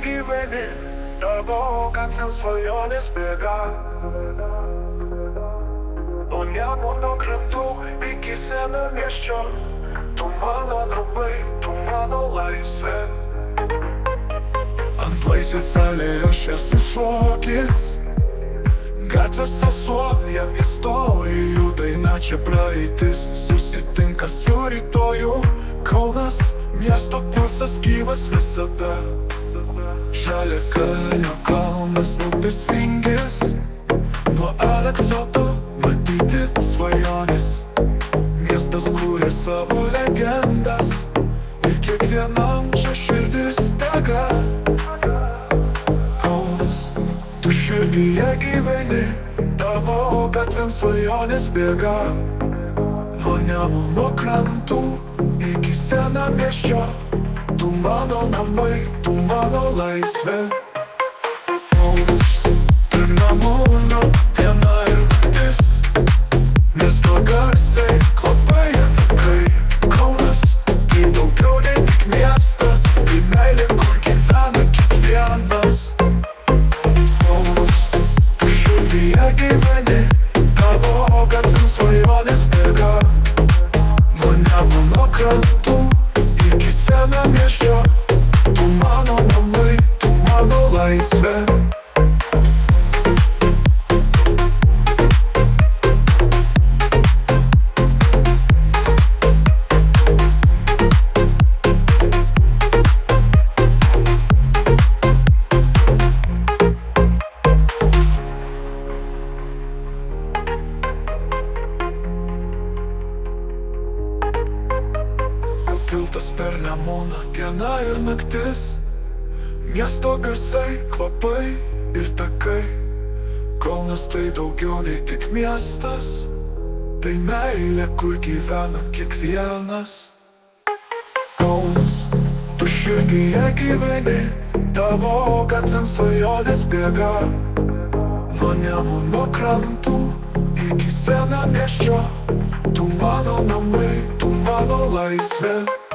gyveni, tavo gatvėm svajonės bėga. Nuo Nemuno krantų iki Senamiesčio, tu mano namai, tu mano laisvė. Ant Laisvės alėjos aš esu šokis, gatvės sesuo, jam istorijų daina, čia praeitis susitinka su rytoju. Kaunas, miesto pulsas gyvas visada. Žaliakalnio kalnas, upės vingis, nuo Aleksoto matyti svajonės. Miestas kūrė savo legendas ir kiekvienam čia širdis dega. Kaunas, tu širdyje gyveni, tavo gatvėm svajonės bėga. Nuo Nemuno krantų iki Senamiesčio, tu mano namai, tu mano laisvė. Kaunas, per Nemuno diena ir naktis, miesto garsai, kvapai ir takai. Kaunas, tai daugiau nei tik miestas, tai meilė, kur gyvena kiekvienas. Kaunas, tu širdyje gyveni, tavo gatvėm svajonės bėga. Nuo Nemuno krantų iki Senamiesčio, tu mano namai, tu mano laisvė. Tiltas per Nemuną, diena ir naktis, miesto garsai, kvapai ir takai. Kaunas tai daugiau nei tik miestas, tai meilė, kur gyvena kiekvienas. Kaunas, tu širdyje gyveni, tavo gatvėm svajonės bėga. Nuo Nemuno krantų iki Senamiesčio, tu mano namai, tu mano laisvė.